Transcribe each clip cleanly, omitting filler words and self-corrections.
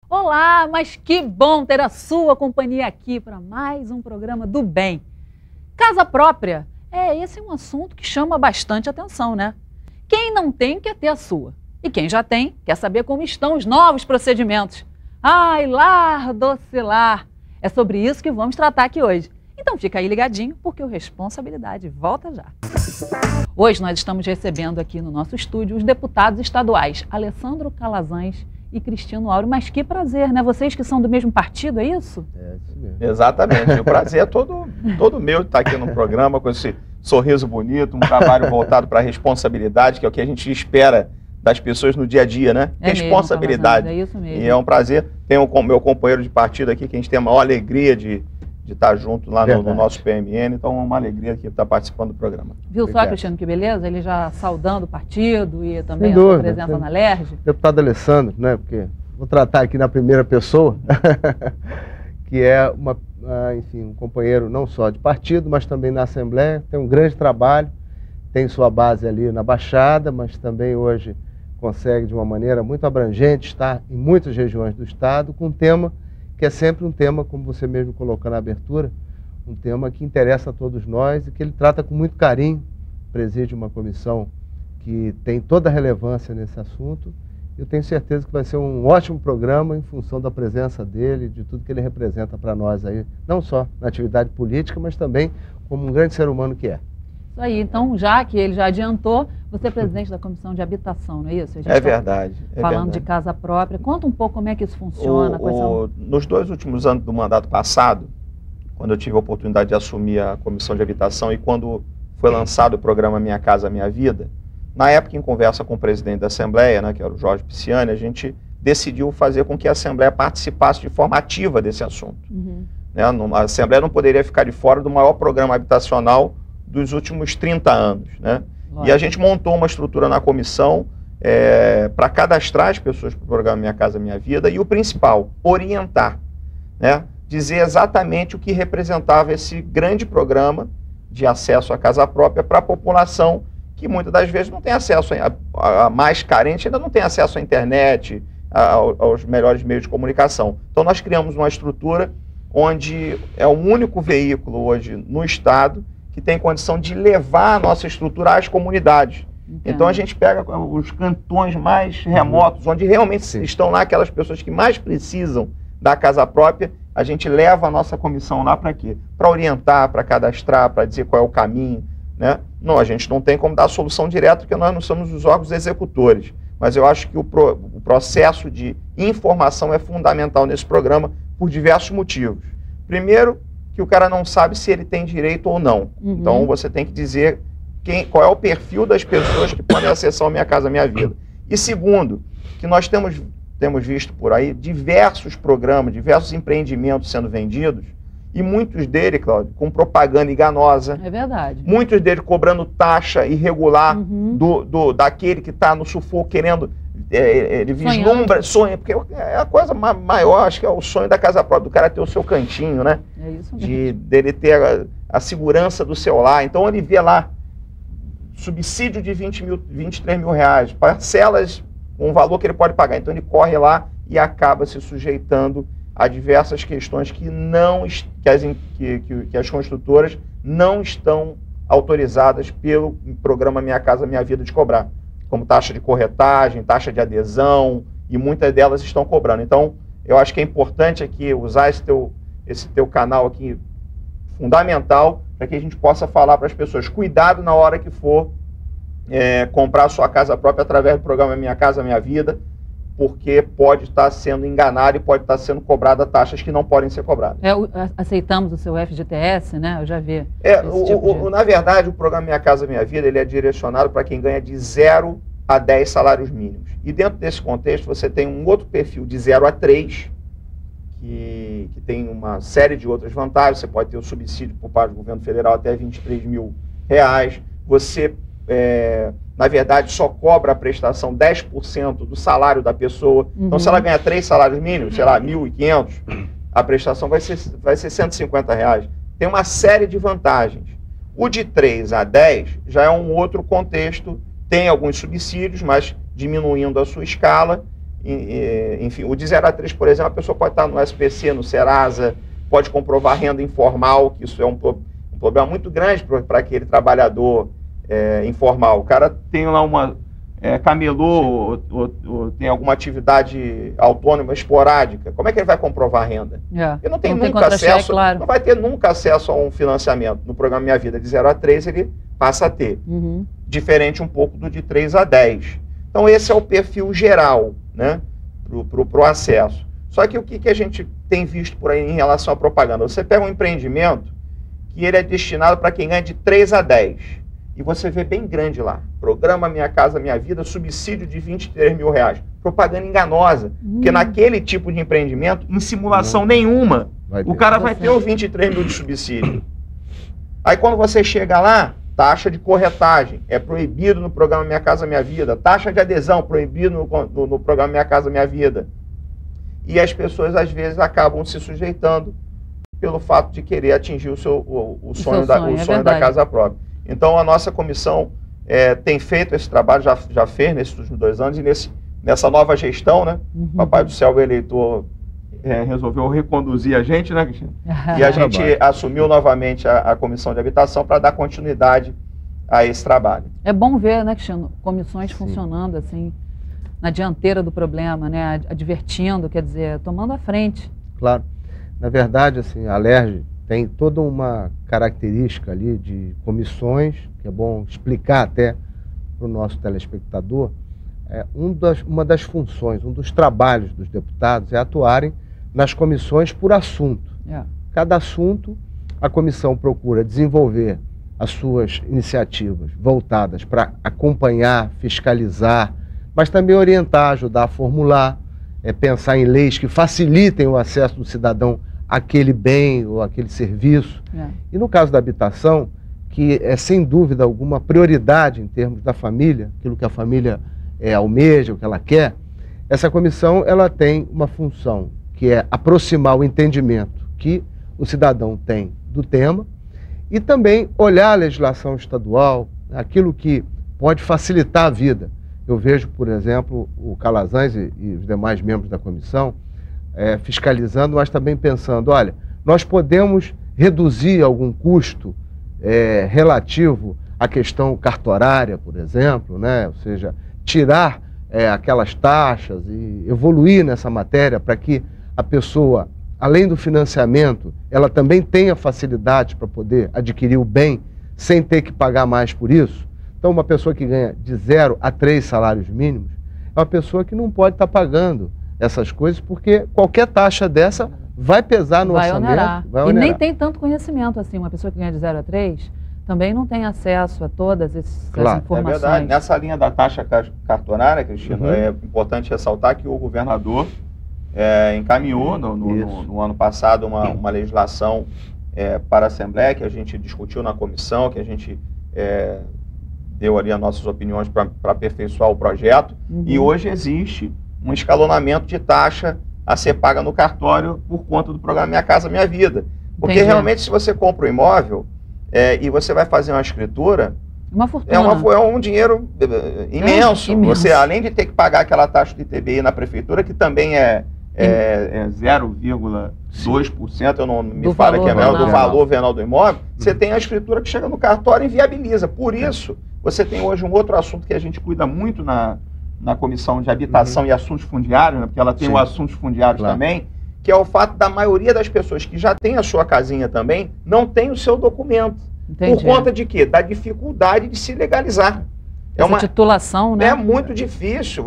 Olá, mas que bom ter a sua companhia aqui para mais um programa do bem. Casa própria, esse é um assunto que chama bastante atenção, né? Quem não tem quer ter a sua. E quem já tem quer saber como estão os novos procedimentos. Ai, lar, doce lar. É sobre isso que vamos tratar aqui hoje. Então fica aí ligadinho, porque o Responsabilidade volta já. Hoje nós estamos recebendo aqui no nosso estúdio os deputados estaduais Alessandro Calazans e Cristino Áureo. Mas que prazer, né? Vocês que são do mesmo partido, é isso? É isso mesmo. Exatamente. O prazer é todo meu de estar aqui no programa com esse sorriso bonito, um trabalho voltado para a responsabilidade, que é o que a gente espera das pessoas no dia a dia, né? É Responsabilidade. Mesmo, é isso mesmo. E é um prazer. Tenho o meu companheiro de partido aqui, que a gente tem a maior alegria de estar junto lá no nosso PMN. Então é uma alegria aqui estar participando do programa. Viu Obrigado. só, Cristiano, que beleza? Ele já saudando o partido e também Sem a sua dúvida, presença na LERJ. Deputado Alessandro, né? Porque vou tratar aqui na primeira pessoa, que é enfim, um companheiro não só de partido, mas também na Assembleia. Tem um grande trabalho, tem sua base ali na Baixada, mas também hoje consegue de uma maneira muito abrangente estar em muitas regiões do estado com um tema que é sempre um tema, como você mesmo colocou na abertura, um tema que interessa a todos nós e que ele trata com muito carinho. Preside uma comissão que tem toda a relevância nesse assunto. Eu tenho certeza que vai ser um ótimo programa em função da presença dele, de tudo que ele representa para nós aí, não só na atividade política, mas também como um grande ser humano que é. Isso aí, então, já que ele já adiantou, você é presidente da Comissão de Habitação, não é isso? É verdade. Falando de casa própria. Conta um pouco como é que isso funciona. Nos 2 últimos anos do mandato passado, quando eu tive a oportunidade de assumir a Comissão de Habitação e quando foi lançado o programa Minha Casa Minha Vida, na época, em conversa com o presidente da Assembleia, né, que era o Jorge Pisciani, a gente decidiu fazer com que a Assembleia participasse de forma ativa desse assunto. Né? A Assembleia não poderia ficar de fora do maior programa habitacional dos últimos 30 anos. Né? E a gente montou uma estrutura na comissão para cadastrar as pessoas para o programa Minha Casa Minha Vida e o principal, orientar, né? Dizer exatamente o que representava esse grande programa de acesso à casa própria para a população que muitas das vezes não tem acesso, a mais carente ainda não tem acesso à internet, aos melhores meios de comunicação. Então nós criamos uma estrutura onde é o único veículo hoje no estado que tem condição de levar a nossa estrutura às comunidades. Então a gente pega os cantões mais remotos, onde realmente estão lá aquelas pessoas que mais precisam da casa própria, a gente leva a nossa comissão lá para quê? Para orientar, para cadastrar, para dizer qual é o caminho, né? Não, a gente não tem como dar a solução direta, porque nós não somos os órgãos executores. Mas eu acho que o processo de informação é fundamental nesse programa por diversos motivos. Primeiro, que o cara não sabe se ele tem direito ou não. Então você tem que dizer qual é o perfil das pessoas que podem acessar o Minha Casa Minha Vida. E segundo, que nós temos visto por aí diversos programas, diversos empreendimentos sendo vendidos, e muitos deles, Cláudio, com propaganda enganosa. É verdade. Muitos deles cobrando taxa irregular daquele que está no sufoco querendo, ele vislumbra, sonha, porque é a coisa maior, acho que é o sonho da casa própria, do cara ter o seu cantinho, né? É isso mesmo. Dele ter a segurança do seu lar. Então ele vê lá subsídio de 23 mil reais, parcelas, um valor que ele pode pagar. Então ele corre lá e acaba se sujeitando a diversas questões que as construtoras não estão autorizadas pelo programa Minha Casa Minha Vida de cobrar, como taxa de corretagem, taxa de adesão, e muitas delas estão cobrando. Então, eu acho que é importante aqui usar esse teu canal aqui, fundamental, para que a gente possa falar para as pessoas, cuidado na hora que for comprar a sua casa própria através do programa Minha Casa Minha Vida, porque pode estar sendo enganado e pode estar sendo cobrada taxas que não podem ser cobradas. Aceitamos o seu FGTS, né? Eu já vi. Na verdade, o programa Minha Casa Minha Vida, ele é direcionado para quem ganha de 0 a 10 salários mínimos. E dentro desse contexto, você tem um outro perfil de 0 a 3, que tem uma série de outras vantagens. Você pode ter o subsídio por parte do governo federal até 23 mil reais. Você na verdade, só cobra a prestação 10% do salário da pessoa. Então, se ela ganha 3 salários mínimos, sei lá, 1.500, a prestação vai ser 150 reais. Tem uma série de vantagens. O de 3 a 10 já é um outro contexto, tem alguns subsídios, mas diminuindo a sua escala, enfim, o de 0 a 3, por exemplo, a pessoa pode estar no SPC, no Serasa, pode comprovar renda informal, que isso é um problema muito grande para aquele trabalhador informal. O cara tem lá camelô ou tem alguma atividade autônoma esporádica. Como é que ele vai comprovar a renda? Ele não tem nunca acesso, claro. Não vai ter nunca acesso a um financiamento. No programa Minha Vida de 0 a 3, ele passa a ter. Diferente um pouco do de 3 a 10. Então esse é o perfil geral, né, pro acesso. Só que o que a gente tem visto por aí em relação à propaganda? Você pega um empreendimento que ele é destinado para quem ganha de 3 a 10. E você vê bem grande lá. Programa Minha Casa Minha Vida, subsídio de R$23 mil. Propaganda enganosa. Porque naquele tipo de empreendimento, em simulação nenhuma, o cara vai ter os 23 mil de subsídio. Aí quando você chega lá, taxa de corretagem é proibido no programa Minha Casa Minha Vida. Taxa de adesão proibido no programa Minha Casa Minha Vida. E as pessoas, às vezes, acabam se sujeitando pelo fato de querer atingir o sonho da casa própria. Então, a nossa comissão tem feito esse trabalho, já fez nesses últimos 2 anos, e nessa nova gestão, né? Papai do Céu, o eleitor, resolveu reconduzir a gente, né, Cristina? E a gente assumiu novamente a comissão de habitação para dar continuidade a esse trabalho. É bom ver, né, Cristina, comissões funcionando assim, na dianteira do problema, né? Advertindo, quer dizer, tomando a frente. Claro. Na verdade, assim, a Alerj tem toda uma característica ali de comissões, que é bom explicar até para o nosso telespectador. Uma das funções, um dos trabalhos dos deputados é atuarem nas comissões por assunto. Cada assunto, a comissão procura desenvolver as suas iniciativas voltadas para acompanhar, fiscalizar, mas também orientar, ajudar a formular, pensar em leis que facilitem o acesso do cidadão àquele bem ou àquele serviço. E no caso da habitação, que é sem dúvida alguma prioridade em termos da família, aquilo que a família almeja, o que ela quer, essa comissão ela tem uma função que é aproximar o entendimento que o cidadão tem do tema e também olhar a legislação estadual, aquilo que pode facilitar a vida. Eu vejo, por exemplo, o Calazans e os demais membros da comissão fiscalizando, mas também pensando, olha, nós podemos reduzir algum custo relativo à questão cartorária, por exemplo, né? Ou seja, tirar aquelas taxas e evoluir nessa matéria para que a pessoa, além do financiamento, ela também tenha facilidade para poder adquirir o bem sem ter que pagar mais por isso. Então, uma pessoa que ganha de 0 a 3 salários mínimos é uma pessoa que não pode estar pagando essas coisas, porque qualquer taxa dessa vai pesar no orçamento. Vai onerar. E nem tem tanto conhecimento assim. Uma pessoa que ganha de 0 a 3 também não tem acesso a todas essas informações. É verdade. Nessa linha da taxa cartorária, Cristina, é importante ressaltar que o governador encaminhou no ano passado uma legislação para a Assembleia, que a gente discutiu na comissão, que a gente deu ali as nossas opiniões para aperfeiçoar o projeto. E hoje existe um escalonamento de taxa a ser paga no cartório por conta do programa Minha Casa Minha Vida. Porque realmente, se você compra um imóvel e você vai fazer uma escritura, uma fortuna. É um dinheiro imenso. Você, além de ter que pagar aquela taxa de ITBI na prefeitura, que também é 0,2%, eu não me falo que é melhor, do valor venal do imóvel, você tem a escritura que chega no cartório e inviabiliza. Por isso, você tem hoje um outro assunto que a gente cuida muito na Comissão de Habitação e Assuntos Fundiários, né, porque ela tem o Assuntos Fundiários também, que é o fato da maioria das pessoas que já tem a sua casinha também, não tem o seu documento. Por conta de quê? Da dificuldade de se legalizar. Essa titulação, né? É muito difícil.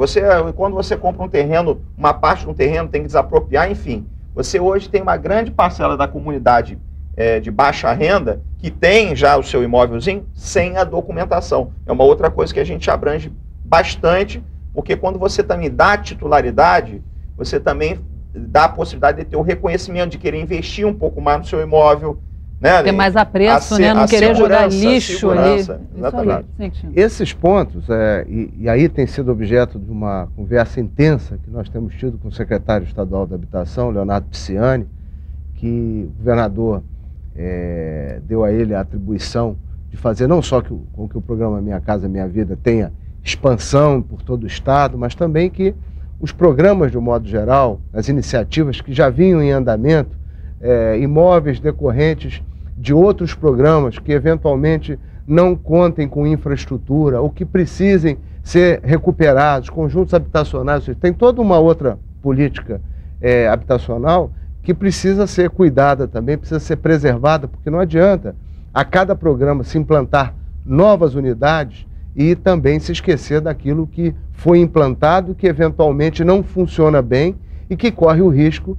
Quando você compra um terreno, uma parte de um terreno tem que desapropriar, enfim. Você hoje tem uma grande parcela da comunidade de baixa renda que tem já o seu imóvelzinho sem a documentação. É uma outra coisa que a gente abrange bastante, porque quando você também dá titularidade, você também dá a possibilidade de ter o reconhecimento, de querer investir um pouco mais no seu imóvel, né? Ter mais apreço, né? Não querer jogar lixo ali. Exatamente. Esses pontos, e aí tem sido objeto de uma conversa intensa que nós temos tido com o secretário estadual da Habitação, Leonardo Pisciani, que o governador deu a ele a atribuição de fazer não só com que o programa Minha Casa Minha Vida tenha expansão por todo o estado, mas também que os programas de um modo geral, as iniciativas que já vinham em andamento, imóveis decorrentes de outros programas que eventualmente não contem com infraestrutura ou que precisem ser recuperados, conjuntos habitacionais, tem toda uma outra política habitacional que precisa ser cuidada também, precisa ser preservada, porque não adianta a cada programa se implantar novas unidades e também se esquecer daquilo que foi implantado, que eventualmente não funciona bem e que corre o risco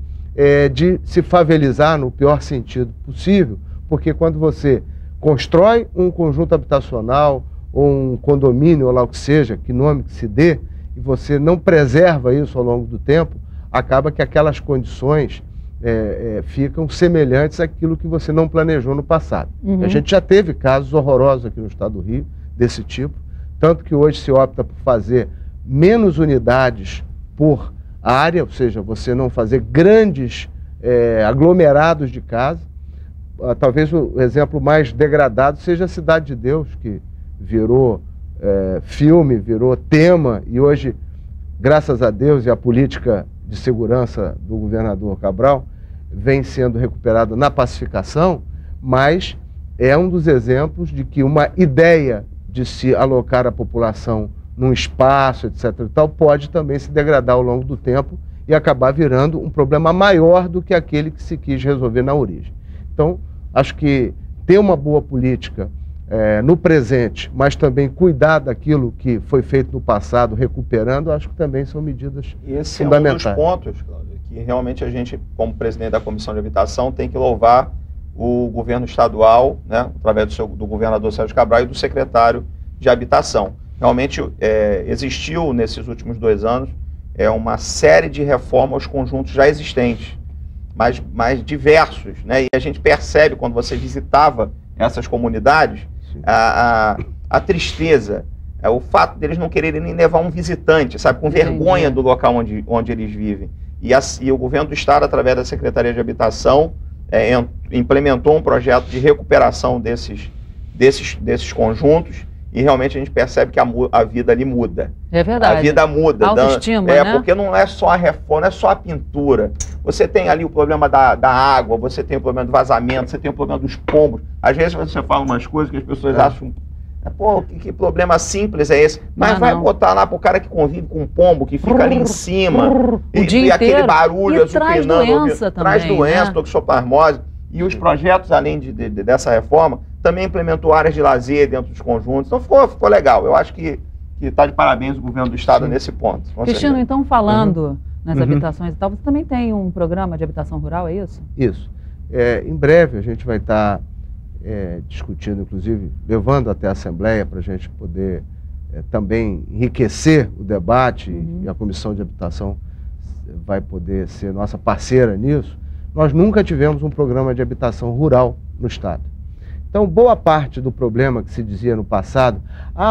de se favelizar no pior sentido possível, porque quando você constrói um conjunto habitacional ou um condomínio, ou lá o que seja, que nome que se dê, e você não preserva isso ao longo do tempo, acaba que aquelas condições ficam semelhantes àquilo que você não planejou no passado. A gente já teve casos horrorosos aqui no estado do Rio, desse tipo, tanto que hoje se opta por fazer menos unidades por área, ou seja, você não fazer grandes aglomerados de casa. Talvez o exemplo mais degradado seja a Cidade de Deus, que virou filme, virou tema, e hoje, graças a Deus e a política de segurança do governador Cabral, vem sendo recuperada na pacificação, mas é um dos exemplos de que uma ideia de se alocar a população num espaço, etc. e tal, pode também se degradar ao longo do tempo e acabar virando um problema maior do que aquele que se quis resolver na origem. Então, acho que ter uma boa política no presente, mas também cuidar daquilo que foi feito no passado, recuperando, acho que também são medidas fundamentais. Esse é um dos pontos, Cláudio, que realmente a gente, como presidente da Comissão de Habitação, tem que louvar o governo estadual, né, através do governador Sérgio Cabral e do secretário de Habitação. Realmente existiu, nesses últimos 2 anos, uma série de reformas aos conjuntos já existentes, mais diversos, né? E a gente percebe, quando você visitava essas comunidades, a tristeza, o fato deles não quererem nem levar um visitante, sabe, com vergonha do local onde eles vivem. E o governo do estado, através da Secretaria de Habitação, implementou um projeto de recuperação desses conjuntos, e realmente a gente percebe que a vida ali muda. É verdade. A vida muda. Autoestima, né? Porque não é só a reforma, não é só a pintura. Você tem ali o problema da água, você tem o problema do vazamento, você tem o problema dos pombos. Às vezes você fala umas coisas que as pessoas acham, pô, que problema simples é esse? Mas vai botar lá pro cara que convive com um pombo, que fica ali em cima, e aquele barulho azucrinando, traz doença, toxoplasmose. E os projetos, além dessa reforma, também implementou áreas de lazer dentro dos conjuntos. Então ficou legal. Eu acho que está de parabéns o governo do estado nesse ponto. Cristino, então, falando nas habitações e tal, você também tem um programa de habitação rural, é isso? Isso. Em breve a gente vai estar discutindo, inclusive, levando até a Assembleia para a gente poder também enriquecer o debate, e a Comissão de Habitação vai poder ser nossa parceira nisso. Nós nunca tivemos um programa de habitação rural no estado. Então, boa parte do problema que se dizia no passado,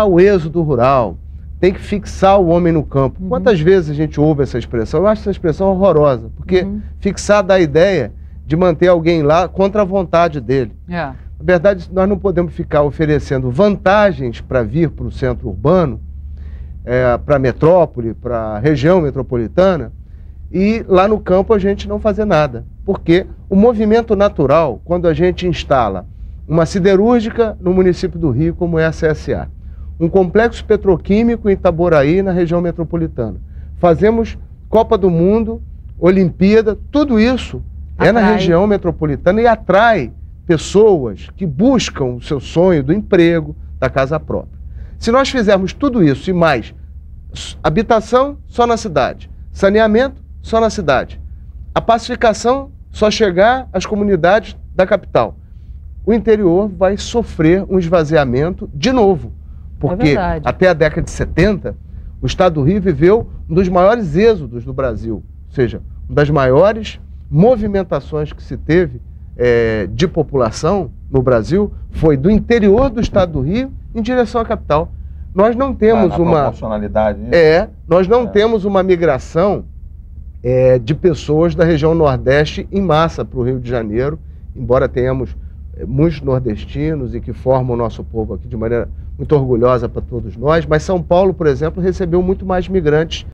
o êxodo rural, tem que fixar o homem no campo. Quantas vezes a gente ouve essa expressão? Eu acho essa expressão horrorosa, porque fixar dá a ideia de manter alguém lá contra a vontade dele. Na verdade, nós não podemos ficar oferecendo vantagens para vir para o centro urbano, para a metrópole, para a região metropolitana, e lá no campo a gente não fazer nada. Porque o movimento natural, quando a gente instala uma siderúrgica no município do Rio, como é a CSA, um complexo petroquímico em Itaboraí, na região metropolitana, fazemos Copa do Mundo, Olimpíada, tudo isso é na região metropolitana e atrai pessoas que buscam o seu sonho do emprego, da casa própria. Se nós fizermos tudo isso e mais, habitação só na cidade, saneamento só na cidade, a pacificação só chegar às comunidades da capital, o interior vai sofrer um esvaziamento de novo, porque até a década de 70, o estado do Rio viveu um dos maiores êxodos do Brasil, ou seja, uma das maiores movimentações que se teve de população no Brasil foi do interior do estado do Rio em direção à capital. Nós não temos nós não temos uma migração de pessoas da região Nordeste em massa para o Rio de Janeiro, embora tenhamos muitos nordestinos e que formam o nosso povo aqui de maneira muito orgulhosa para todos nós, mas São Paulo, por exemplo, recebeu muito mais migrantes